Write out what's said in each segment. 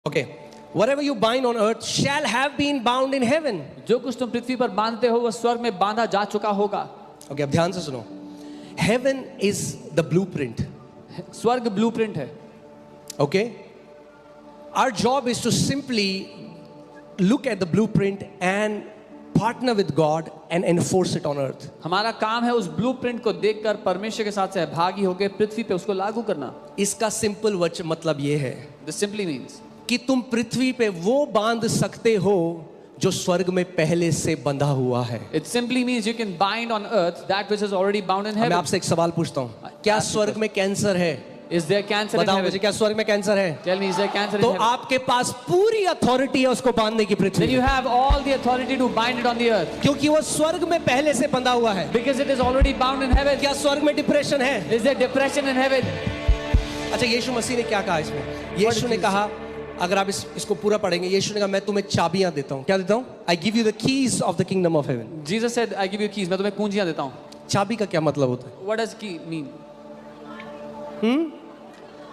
Okay, whatever you bind on earth shall have been bound in heaven. जो कुछ तुम पृथ्वी पर बांधते हो वह स्वर्ग में बांधा जा चुका होगा. Okay, अब ध्यान से सुनो. Heaven is the blueprint. स्वर्ग ब्लूप्रिंट है. Okay, our job is to simply look at the blueprint and partner with God and enforce it on earth. हमारा काम है उस ब्लूप्रिंट को देखकर परमेश्वर के साथ सहभागी होकर पृथ्वी पे उसको लागू करना. इसका सिंपल वचन मतलब ये है This simply means कि तुम पृथ्वी पे वो बांध सकते हो जो स्वर्ग में पहले से बंधा हुआ है. it simply means you can bind on earth that which is already bound in मैं heaven. आपसे एक सवाल पूछता हूँ, क्या स्वर्ग में कैंसर है? Is there cancer in बताओ heaven? मुझे, क्या स्वर्ग में कैंसर है? Tell me, is there cancer in तो heaven? आपके पास पूरी अथॉरिटी है उसको बांधने की पृथ्वी Then you में, have all the authority to bind it on the earth क्योंकि वो स्वर्ग में पहले से बंधा हुआ है. because it is already bound in heaven. क्या स्वर्ग में डिप्रेशन है? Is there depression in heaven? अच्छा, यीशु मसीह ने क्या कहा इसमें? यीशु ने कहा, अगर आप इसको पूरा पढ़ेंगे, यीशु ने कहा मैं तुम्हें चाबियां देता हूं. क्या देता हूं? I give you the keys of the kingdom of heaven. Jesus said, I give you keys. मैं तुम्हें कुंजियां देता हूँ. चाबी का क्या मतलब होता है? What does key mean?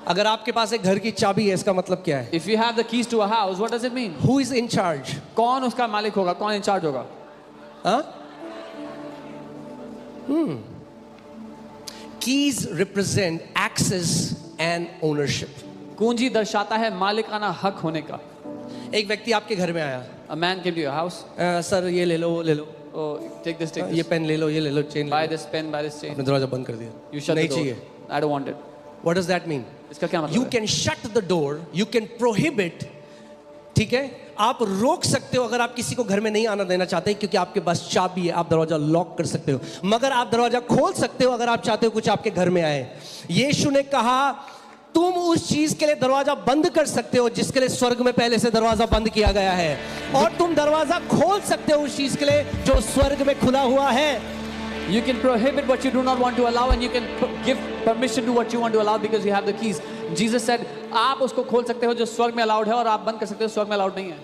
अगर आपके पास एक घर की चाबी है, इसका मतलब क्या है? If you have the keys to a house, what does it mean? Who is in charge? कौन उसका मालिक होगा? कौन in charge होगा? हाँ? Keys represent access and ownership. कुंजी दर्शाता है मालिकाना हक होने का. एक व्यक्ति आपके घर में आया, A man came to your house. Sir ये ले लो, वो ले लो, Oh, take this, take ये this. पेन ले लो, ये ले लो, चेन Buy ले लो. this pen, buy this chain. आपने दरवाजा बंद कर दिया. You shut the नहीं door. चाहिए. I don't want it. What does that mean? इसका क्या मतलब You है? can shut the door, you can prohibit. ठीक है, आप रोक सकते हो अगर आप किसी को घर में नहीं आना देना चाहते, क्योंकि आपके पास चाबी है, आप दरवाजा लॉक कर सकते हो, मगर आप दरवाजा खोल सकते हो अगर आप चाहते हो कुछ आपके घर में आए. यीशु ने कहा तुम उस चीज के लिए दरवाजा बंद कर सकते हो जिसके लिए स्वर्ग में पहले से दरवाजा बंद किया गया है, और तुम दरवाजा खोल सकते हो उस चीज के लिए जो स्वर्ग में खुला हुआ है. You can prohibit what you do not want to allow, and you can give permission to what you want to allow because you have the keys. Jesus said, आप उसको खोल सकते हो जो स्वर्ग में अलाउड है, और आप बंद कर सकते हो स्वर्ग में अलाउड नहीं है.